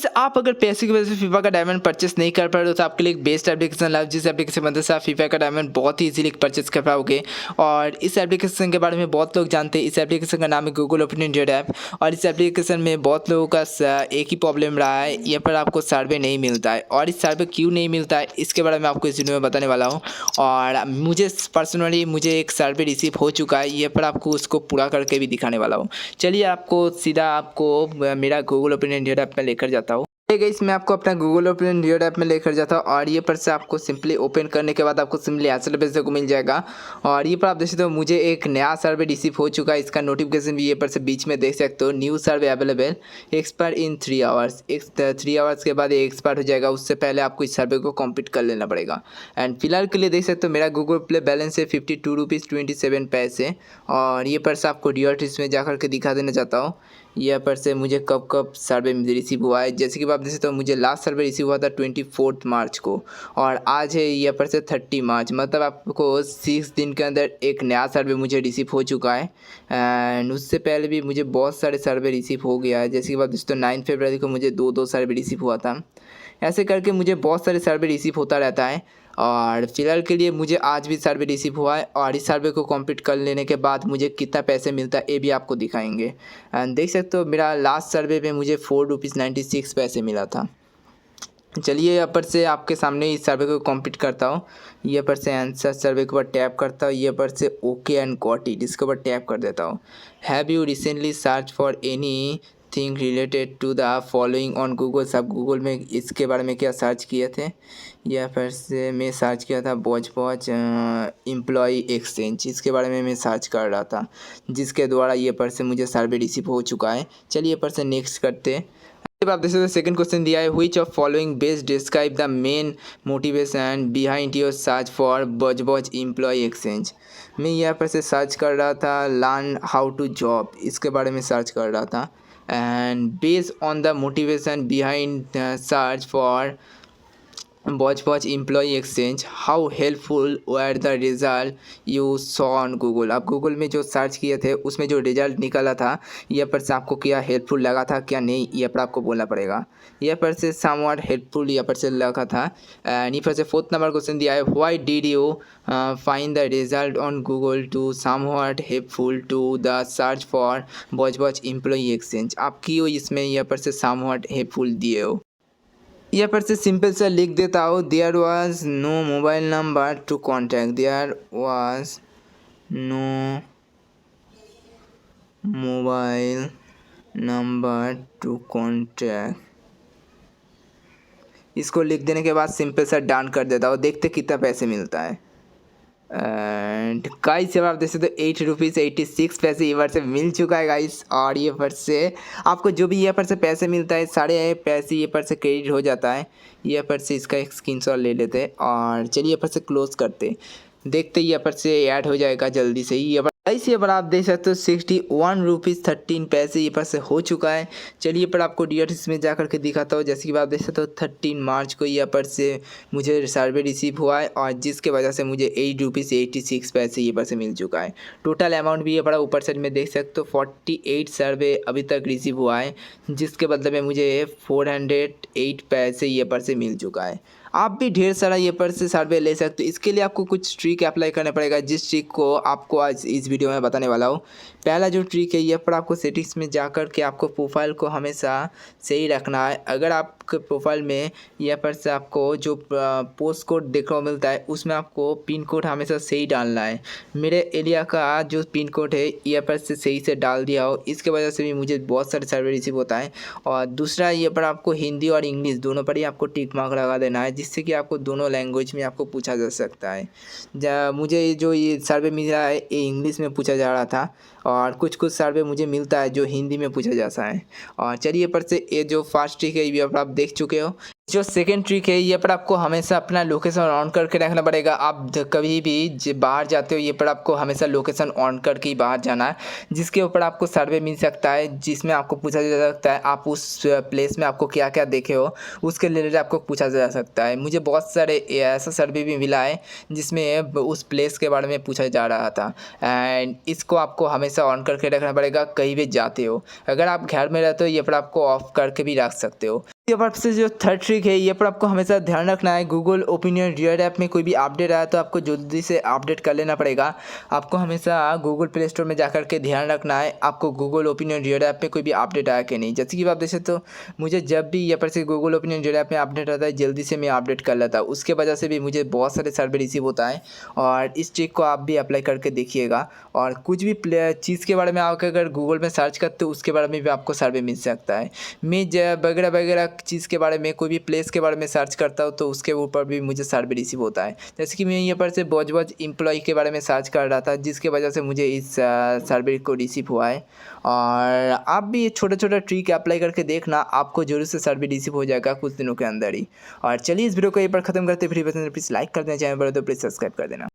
आप अगर पैसे की वजह से फीफा का डायमंड परचेस नहीं कर पा रहे हो तो आपके लिए एक बेस्ट एप्लीकेशन लाओ, जिस एप्लीकेशन की मदद से आप फीफा का डायमंड बहुत ही इजीली परचेस कर पाओगे। और इस एप्लीकेशन के बारे में बहुत लोग जानते हैं। इस एप्लीकेशन का नाम है गूगल ओपन इंडिया ऐप। और इस एप्लीकेशन में बहुत लोगों का एक ही प्रॉब्लम रहा है, यहाँ पर आपको सर्वे नहीं मिलता है। और इस सर्वे क्यों नहीं मिलता है इसके बारे में आपको इस वीडियो में बताने वाला हूँ। और मुझे पर्सनली एक सर्वे रिसीव हो चुका है, ये पर आपको उसको पूरा करके भी दिखाने वाला हूँ। चलिए आपको सीधा मेरा गूगल ओपन इंडिया ऐप में लेकर जाता हूँ। गाइस मैं आपको अपना गूगल ओपन इंडिया ऐप में लेकर जाता हूँ। और ये पर से आपको सिंपली ओपन करने के बाद आपको सिंपली ऐसे पेज को मिल जाएगा। और ये पर आप देख सकते हो मुझे एक नया सर्वे रिसीव हो चुका है। इसका नोटिफिकेशन भी ये पर से बीच में देख सकते हो। न्यू सर्वे अवेलेबल, एक्सपायर इन 3 आवर्स। 3 आवर्स के बाद ये एक्सपायर हो जाएगा। उससे पहले आपको इस सर्वे को कंप्लीट कर लेना पड़ेगा। एंड फिलहाल के लिए देख सकते हो मेरा गूगल प्ले बैलेंस है 52 रुपीज़ 27 पैसे। और ये पर से आपको रियलिटीज में जाकर के दिखा देना चाहता हूँ। यहाँ पर से मुझे कब कब सर्वे रिसीव हुआ है। जैसे कि आप देख सकते हो मुझे लास्ट सर्वे रिसीव हुआ था 24 मार्च को। और आज है यहाँ पर से 30 मार्च, मतलब आपको 6 दिन के अंदर एक नया सर्वे मुझे रिसीव हो चुका है। एंड उससे पहले भी मुझे बहुत सारे सर्वे रिसीव हो गया है। जैसे कि आप देख सकते हो 9 फरवरी को मुझे दो सर्वे रिसीव हुआ था। ऐसे करके मुझे बहुत सारे सर्वे रिसीव होता रहता है। और फिलहाल के लिए मुझे आज भी सर्वे रिसीव हुआ है। और इस सर्वे को कंप्लीट कर लेने के बाद मुझे कितना पैसे मिलता है ये भी आपको दिखाएंगे। एंड देख सकते हो मेरा लास्ट सर्वे में मुझे 4 रुपीज़ 96 पैसे मिला था। चलिए यहाँ पर से आपके सामने इस सर्वे को कंप्लीट करता हूँ। ये पर से आंसर सर्वे के ऊपर टैप करता हूँ। ये पर से ओके एंड गॉट इट इसके ऊपर टैप कर देता हूँ। Have you recently search for anything related to the following on Google. सब गूगल में इसके बारे में क्या सर्च किए थे। या फिर से मैं सर्च किया था बॉच एम्प्लॉय एक्सचेंज, इसके बारे में मैं सर्च कर रहा था, जिसके द्वारा ये पर से मुझे सर्वे रिसीव हो चुका है। चलिए पर से नेक्स्ट करते हैं। आप देख सकते हो सेकंड क्वेश्चन दिया है, which of following best describe the main motivation behind your search for Bosch employ exchange. मैं यहाँ पर से सर्च कर रहा था लर्न हाउ टू जॉब, इसके बारे में सर्च कर रहा था। And based on the motivation behind search for Bosch employ exchange, how helpful were the result you saw on Google. आप गूगल में जो सर्च किए थे उसमें जो रिजल्ट निकला था यहाँ पर से आपको क्या हेल्पफुल लगा था क्या नहीं, यहाँ पर आपको बोलना पड़ेगा। यहाँ पर से समवॉट हेल्पफुल यहाँ पर से लगा था। एंड यहाँ पर से 4th नंबर क्वेश्चन दिया है, why did you find the result on Google to somewhat helpful to the search for Bosch employ exchange. आप क्यों इसमें यहाँ पर से समवॉट हेल्पफुल दिए हो। यहाँ पर से सिंपल सा लिख देता हूँ, there was no mobile number to contact, there was no mobile number to contact. इसको लिख देने के बाद सिंपल सा डन कर देता हूँ। देखते कितना पैसे मिलता है। एंड गाइस जब आप देख सकते हो 8 रुपीज़ 86 पैसे ये पर से मिल चुका है गाइस। और ये पर से आपको जो भी ये पर से पैसे मिलता है सारे पैसे ये पर से क्रेडिट हो जाता है। ये पर से इसका एक स्क्रीनशॉट ले लेते हैं और चलिए ये पर से क्लोज करते, देखते ये पर से ऐड हो जाएगा जल्दी से ही। ऐसे पर आप देख सकते हो 61 रुपीज़ 13 पैसे ये पर से हो चुका है। चलिए पर आपको डिटेल्स में जा करके दिखाता हूँ। जैसे कि आप देख सकते हो 13 मार्च को यहाँ पर से मुझे सर्वे रिसीव हुआ है और जिसके वजह से मुझे 8 रुपीज़ 86 पैसे ये पर से मिल चुका है। टोटल अमाउंट भी ये पड़ा ऊपर साइड में देख सकते हो 48 सर्वे अभी तक रिसीव हुआ है, जिसके बदले में मुझे 408 पैसे ये पर से मिल चुका है। आप भी ढेर सारा ये पर से सर्वे ले सकते हो। इसके लिए आपको कुछ ट्रिक अप्लाई करना पड़ेगा, जिस ट्रिक को आपको आज इस वीडियो में बताने वाला हूँ। पहला जो ट्रिक है ये पर आपको सेटिंग्स में जाकर के आपको प्रोफाइल को हमेशा सही रखना है। अगर आपके प्रोफाइल में यहाँ पर से आपको जो पोस्ट कोड देखने को मिलता है उसमें आपको पिन कोड हमेशा सही डालना है। मेरे एरिया का जो पिन कोड है यहाँ पर से सही से डाल दिया हो, इसके वजह से भी मुझे बहुत सारे सर्वे रिसीव होता है। और दूसरा ये पर आपको हिंदी और इंग्लिश दोनों पर ही आपको टिक मार्क लगा देना है, जिससे कि आपको दोनों लैंग्वेज में आपको पूछा जा सकता है। मुझे जो ये सर्वे मिला है ये इंग्लिश में पूछा जा रहा था और कुछ सर्वे मुझे मिलता है जो हिंदी में पूछा जाता है। और चलिए पर से ये जो फर्स्ट ट्रिक है ये आप देख चुके हो। जो सेकंड ट्रिक है ये पर आपको हमेशा अपना लोकेशन ऑन करके रखना पड़ेगा। आप कभी भी बाहर जाते हो ये पर आपको हमेशा लोकेशन ऑन करके ही बाहर जाना है, जिसके ऊपर आपको सर्वे मिल सकता है, जिसमें आपको पूछा जा सकता है आप उस प्लेस में आपको क्या क्या देखे हो उसके रिलेटेड आपको पूछा जा सकता है। मुझे बहुत सारे ऐसा सर्वे भी मिला है जिसमें उस प्लेस के बारे में पूछा जा रहा था। एंड इसको आपको हमेशा ऑन करके रखना पड़ेगा कहीं भी जाते हो। अगर आप घर में रहते हो ये पर आपको ऑफ करके भी रख सकते हो। यहाँ पर से जो थर्ड ट्रिक है, ये पर आपको हमेशा ध्यान रखना है। गूगल ओपिनियन रियर ऐप में कोई भी अपडेट आया तो आपको जल्दी से अपडेट कर लेना पड़ेगा। आपको हमेशा गूगल प्ले स्टोर में जाकर के ध्यान रखना है आपको गूगल ओपिनियन रियर ऐप में कोई भी अपडेट आया कि नहीं। जैसे कि आप देख सकते हो, मुझे जब भी यहाँ पर से गूगल ओपिनियन रियर ऐप में अपडेट आता है, जल्दी से मैं अपडेट कर लेता हूँ। उसके वजह से भी मुझे बहुत सारे सर्वे रिसीव होता है, और इस ट्रिक को आप भी अप्लाई करके देखिएगा। और कुछ भी चीज़ के बारे में आप अगर गूगल में सर्च करते हो, उसके बारे में भी आपको सर्वे मिल सकता है। मैं वगैरह वगैरह चीज़ के बारे में, कोई भी प्लेस के बारे में सर्च करता हूँ तो उसके ऊपर भी मुझे सर्वे रिसीव होता है। जैसे कि मैं यहाँ पर से बॉज एम्प्लॉय के बारे में सर्च कर रहा था, जिसके वजह से मुझे इस सर्वे को रिसीव हुआ है। और आप भी ये छोटा छोटा ट्रिक अप्लाई करके देखना, आपको जरूर से सर्वे रिसीव हो जाएगा कुछ दिनों के अंदर ही। और चलिए इस वीडियो को यहीं पर खत्म करते, फिर प्लीज़ लाइक कर देना, चैनल पर तो प्लीज़ सब्सक्राइब कर देना।